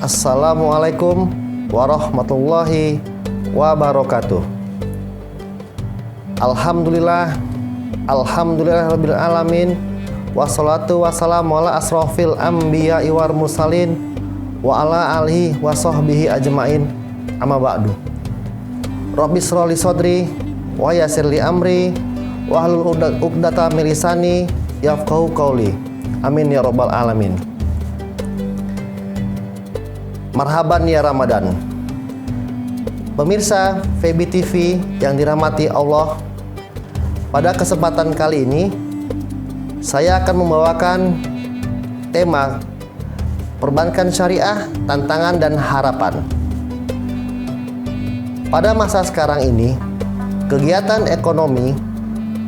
Assalamualaikum warahmatullahi wabarakatuh. Alhamdulillahirabbil alamin. Wassalatu wassalamu ala asrofil anbiya'i wal mursalin wa ala alihi wa sahbihi ajmain. Amma ba'du. Rabbi shrah li sadri wa yassir li amri wa hlul 'uqdatam min lisani yafqahu qawli. Amin ya rabbal alamin. Marhaban ya Ramadan. Pemirsa Feby TV yang dirahmati Allah, pada kesempatan kali ini saya akan membawakan tema perbankan syariah, tantangan dan harapan. Pada masa sekarang ini, kegiatan ekonomi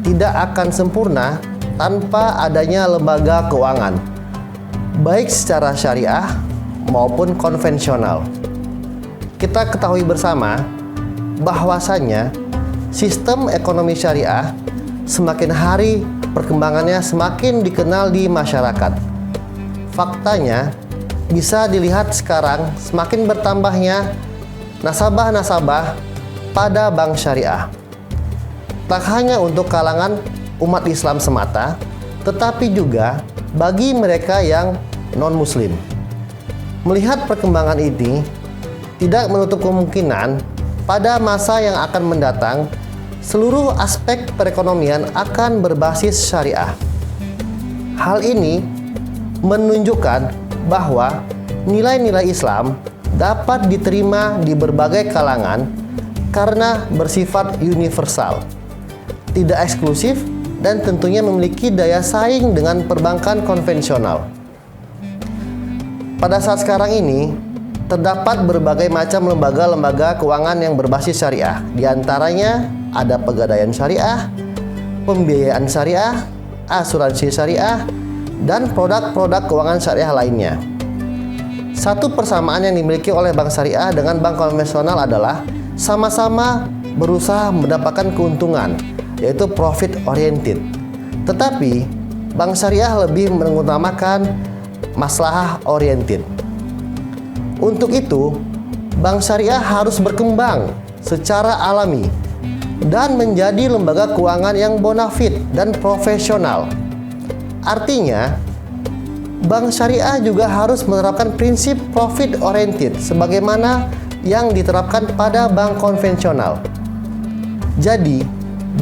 tidak akan sempurna tanpa adanya lembaga keuangan, baik secara syariah maupun konvensional. Kita ketahui bersama bahwasannya sistem ekonomi syariah semakin hari perkembangannya semakin dikenal di masyarakat. Faktanya bisa dilihat sekarang semakin bertambahnya nasabah-nasabah pada bank syariah. Tak hanya untuk kalangan umat Islam semata, tetapi juga bagi mereka yang non-muslim. Melihat perkembangan ini, tidak menutup kemungkinan pada masa yang akan mendatang, seluruh aspek perekonomian akan berbasis syariah. Hal ini menunjukkan bahwa nilai-nilai Islam dapat diterima di berbagai kalangan karena bersifat universal, tidak eksklusif, dan tentunya memiliki daya saing dengan perbankan konvensional. Pada saat sekarang ini, terdapat berbagai macam lembaga-lembaga keuangan yang berbasis syariah. Di antaranya ada pegadaian syariah, pembiayaan syariah, asuransi syariah, dan produk-produk keuangan syariah lainnya. Satu persamaan yang dimiliki oleh bank syariah dengan bank konvensional adalah sama-sama berusaha mendapatkan keuntungan, yaitu profit oriented. Tetapi bank syariah lebih mengutamakan maslahah oriented. Untuk itu, bank syariah harus berkembang secara alami dan menjadi lembaga keuangan yang bonafit dan profesional. Artinya, bank syariah juga harus menerapkan prinsip profit oriented sebagaimana yang diterapkan pada bank konvensional. Jadi,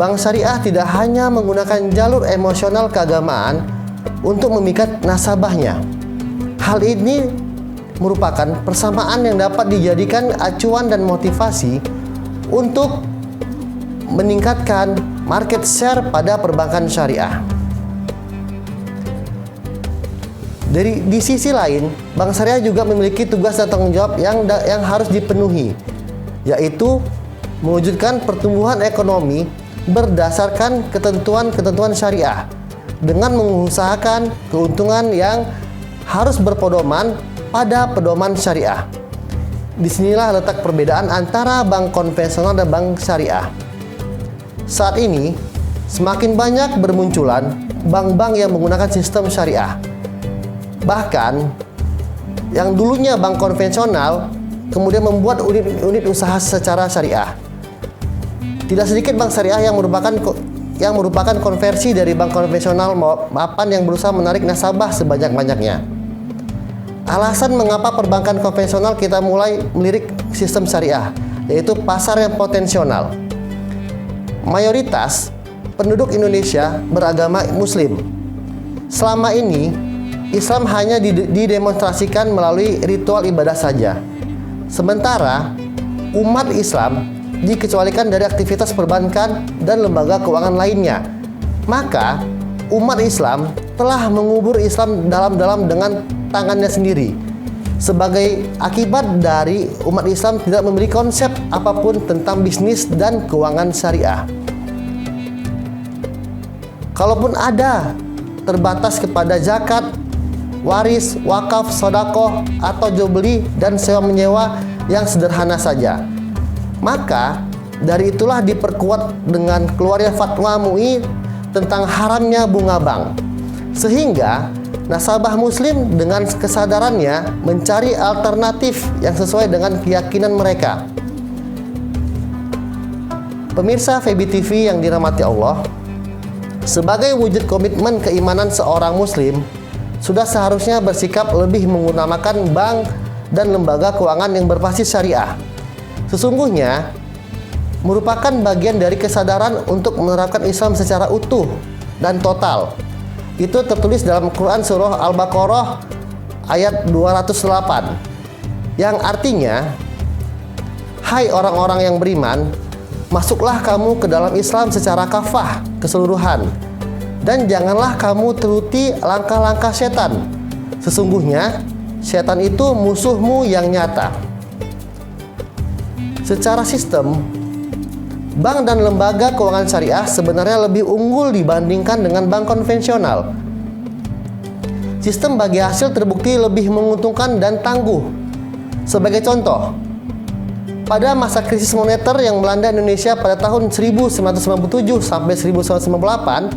bank syariah tidak hanya menggunakan jalur emosional keagamaan untuk memikat nasabahnya. Hal ini merupakan persamaan yang dapat dijadikan acuan dan motivasi untuk meningkatkan market share pada perbankan syariah. Di sisi lain, bank syariah juga memiliki tugas dan tanggung jawab yang harus dipenuhi, yaitu mewujudkan pertumbuhan ekonomi berdasarkan ketentuan-ketentuan syariah dengan mengusahakan keuntungan yang harus berpedoman pada pedoman syariah. Disinilah letak perbedaan antara bank konvensional dan bank syariah. Saat ini, semakin banyak bermunculan bank-bank yang menggunakan sistem syariah. Bahkan, yang dulunya bank konvensional kemudian membuat unit usaha secara syariah. Tidak sedikit bank syariah yang merupakan konversi dari bank konvensional maupun yang berusaha menarik nasabah sebanyak-banyaknya. Alasan mengapa perbankan konvensional kita mulai melirik sistem syariah, yaitu pasar yang potensial. Mayoritas penduduk Indonesia beragama Muslim. Selama ini, Islam hanya didemonstrasikan melalui ritual ibadah saja. Sementara, umat Islam dikecualikan dari aktivitas perbankan dan lembaga keuangan lainnya. Maka, umat Islam telah mengubur Islam dalam-dalam dengan tangannya sendiri. Sebagai akibat dari umat Islam tidak memiliki konsep apapun tentang bisnis dan keuangan syariah. Kalaupun ada, terbatas kepada zakat, waris, wakaf, sedekah, atau jual beli dan sewa menyewa yang sederhana saja. Maka dari itulah diperkuat dengan keluarnya fatwa MUI tentang haramnya bunga bank, sehingga nasabah muslim dengan kesadarannya mencari alternatif yang sesuai dengan keyakinan mereka. Pemirsa FEBI TV yang dirahmati Allah, sebagai wujud komitmen keimanan seorang muslim, sudah seharusnya bersikap lebih mengutamakan bank dan lembaga keuangan yang berbasis syariah. Sesungguhnya merupakan bagian dari kesadaran untuk menerapkan Islam secara utuh dan total. Itu tertulis dalam Quran Surah Al-Baqarah ayat 208, yang artinya, hai orang-orang yang beriman, masuklah kamu ke dalam Islam secara kafah, keseluruhan, dan janganlah kamu turuti langkah-langkah setan. Sesungguhnya setan itu musuhmu yang nyata. Secara sistem, bank dan lembaga keuangan syariah sebenarnya lebih unggul dibandingkan dengan bank konvensional. Sistem bagi hasil terbukti lebih menguntungkan dan tangguh. Sebagai contoh, pada masa krisis moneter yang melanda Indonesia pada tahun 1997 sampai 1998,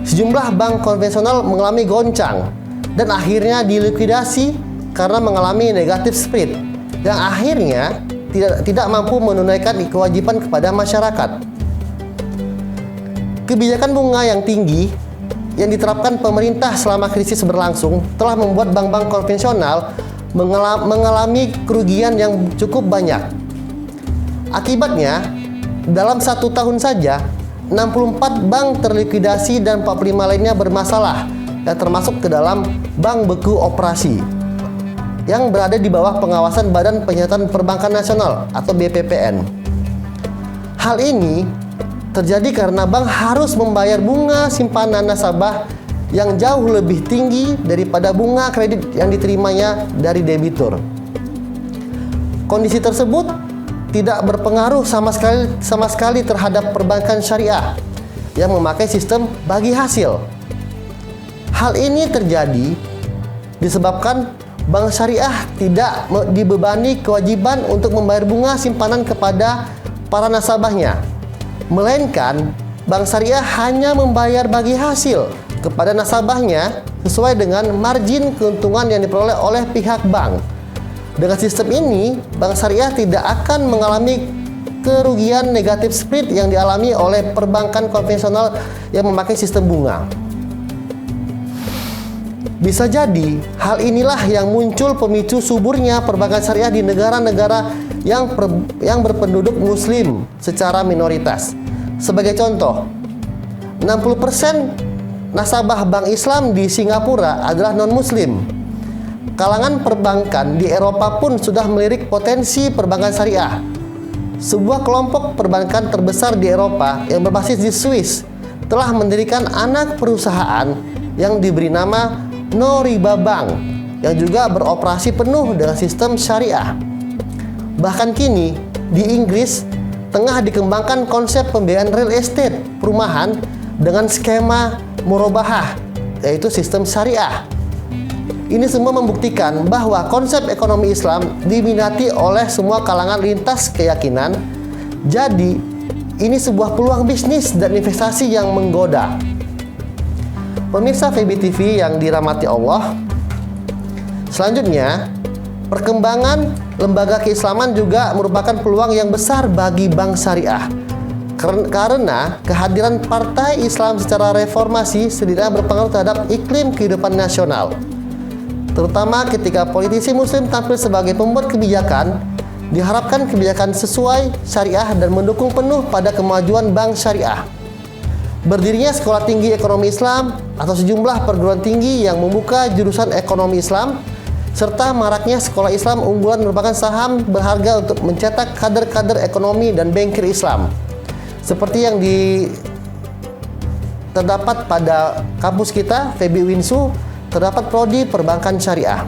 sejumlah bank konvensional mengalami goncang dan akhirnya dilikuidasi karena mengalami negatif spread yang akhirnya tidak mampu menunaikan kewajiban kepada masyarakat. Kebijakan bunga yang tinggi yang diterapkan pemerintah selama krisis berlangsung telah membuat bank-bank konvensional mengalami kerugian yang cukup banyak. Akibatnya, dalam 1 tahun saja, 64 bank terlikuidasi dan 45 lainnya bermasalah, yang termasuk ke dalam bank beku operasi yang berada di bawah pengawasan Badan Penyihatan Perbankan Nasional atau BPPN. Hal ini terjadi karena bank harus membayar bunga simpanan nasabah yang jauh lebih tinggi daripada bunga kredit yang diterimanya dari debitur. Kondisi tersebut tidak berpengaruh sama sekali terhadap perbankan syariah yang memakai sistem bagi hasil. Hal ini terjadi disebabkan bank syariah tidak dibebani kewajiban untuk membayar bunga simpanan kepada para nasabahnya, melainkan bank syariah hanya membayar bagi hasil kepada nasabahnya sesuai dengan margin keuntungan yang diperoleh oleh pihak bank. Dengan sistem ini, bank syariah tidak akan mengalami kerugian negatif spread yang dialami oleh perbankan konvensional yang memakai sistem bunga. Bisa jadi, hal inilah yang muncul pemicu suburnya perbankan syariah di negara-negara yang berpenduduk muslim secara minoritas. Sebagai contoh, 60% nasabah bank Islam di Singapura adalah non-muslim. Kalangan perbankan di Eropa pun sudah melirik potensi perbankan syariah. Sebuah kelompok perbankan terbesar di Eropa yang berbasis di Swiss telah mendirikan anak perusahaan yang diberi nama No Riba Bank yang juga beroperasi penuh dengan sistem syariah. Bahkan kini di Inggris tengah dikembangkan konsep pembiayaan real estate perumahan dengan skema murabahah, yaitu sistem syariah. Ini semua membuktikan bahwa konsep ekonomi Islam diminati oleh semua kalangan lintas keyakinan. Jadi, ini sebuah peluang bisnis dan investasi yang menggoda. Pemirsa FEBI TV yang dirahmati Allah, selanjutnya, perkembangan lembaga keislaman juga merupakan peluang yang besar bagi bank syariah. Karena kehadiran partai Islam secara reformasi setidaknya berpengaruh terhadap iklim kehidupan nasional. Terutama ketika politisi muslim tampil sebagai pembuat kebijakan, diharapkan kebijakan sesuai syariah dan mendukung penuh pada kemajuan bank syariah. Berdirinya Sekolah Tinggi Ekonomi Islam atau sejumlah perguruan tinggi yang membuka jurusan ekonomi Islam, serta maraknya sekolah Islam unggulan merupakan saham berharga untuk mencetak kader-kader ekonomi dan bankir Islam. Seperti yang terdapat pada kampus kita, FEBI Winsu, terdapat prodi perbankan syariah.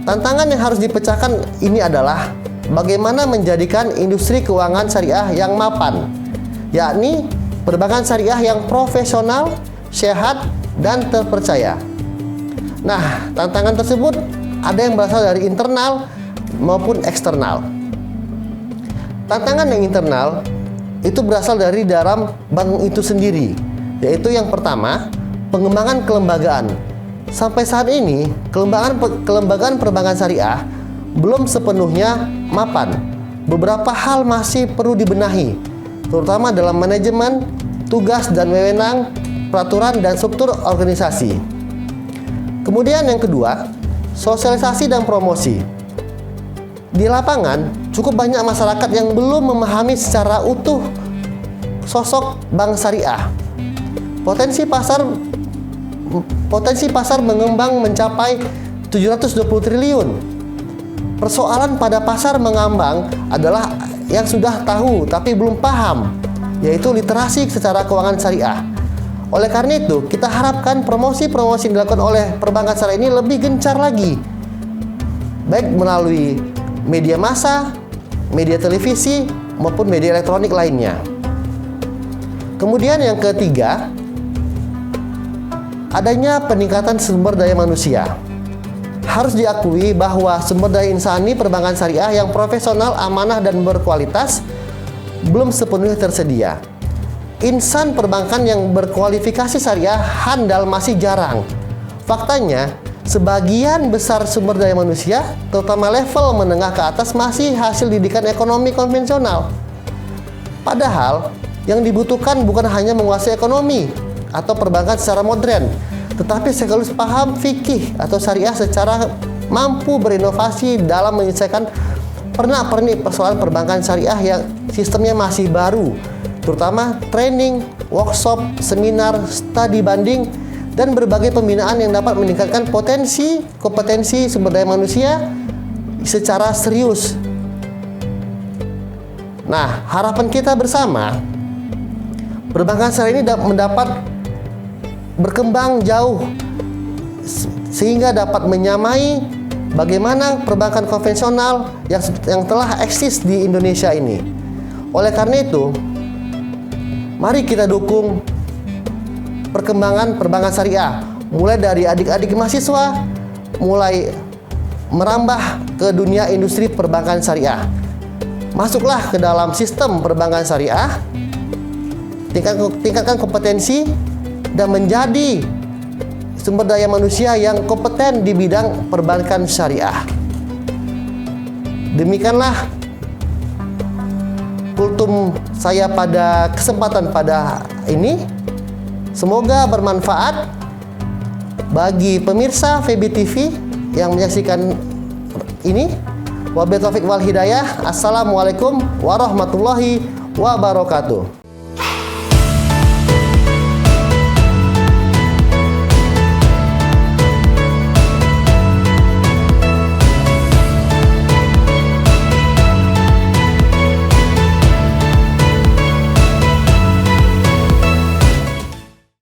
Tantangan yang harus dipecahkan ini adalah bagaimana menjadikan industri keuangan syariah yang mapan, yakni perbankan syariah yang profesional, sehat, dan terpercaya. Nah, tantangan tersebut ada yang berasal dari internal maupun eksternal. Tantangan yang internal itu berasal dari dalam bank itu sendiri, yaitu yang pertama, pengembangan kelembagaan. Sampai saat ini, kelembagaan perbankan syariah belum sepenuhnya mapan. Beberapa hal masih perlu dibenahi, terutama dalam manajemen, tugas dan wewenang, peraturan dan struktur organisasi. Kemudian yang kedua, sosialisasi dan promosi. Di lapangan, cukup banyak masyarakat yang belum memahami secara utuh sosok bank syariah. Potensi pasar mengembang mencapai 720 triliun. Persoalan pada pasar mengambang adalah yang sudah tahu tapi belum paham, yaitu literasi secara keuangan syariah. Oleh karena itu, kita harapkan promosi-promosi yang dilakukan oleh perbankan syariah ini lebih gencar lagi, baik melalui media massa, media televisi, maupun media elektronik lainnya. Kemudian yang ketiga, adanya peningkatan sumber daya manusia. Harus diakui bahwa sumber daya insani perbankan syariah yang profesional, amanah, dan berkualitas belum sepenuhnya tersedia. Insan perbankan yang berkualifikasi syariah handal masih jarang. Faktanya, sebagian besar sumber daya manusia, terutama level menengah ke atas, masih hasil didikan ekonomi konvensional. Padahal, yang dibutuhkan bukan hanya menguasai ekonomi atau perbankan secara modern, tetapi sekaligus paham fikih atau syariah secara mampu berinovasi dalam menyelesaikan pernak-pernik persoalan perbankan syariah yang sistemnya masih baru, terutama training, workshop, seminar, studi banding, dan berbagai pembinaan yang dapat meningkatkan kompetensi sumber daya manusia secara serius. Nah, harapan kita bersama, perbankan syariah ini mendapat berkembang jauh sehingga dapat menyamai bagaimana perbankan konvensional yang telah eksis di Indonesia ini. Oleh karena itu, mari kita dukung perkembangan perbankan syariah, mulai dari adik-adik mahasiswa, mulai merambah ke dunia industri perbankan syariah. Masuklah ke dalam sistem perbankan syariah, tingkatkan kompetensi, dan menjadi sumber daya manusia yang kompeten di bidang perbankan syariah. Demikianlah kultum saya pada kesempatan pada ini. Semoga bermanfaat bagi pemirsa VB TV yang menyaksikan ini. Wabillahi taufiq wal hidayah. Assalamualaikum warahmatullahi wabarakatuh.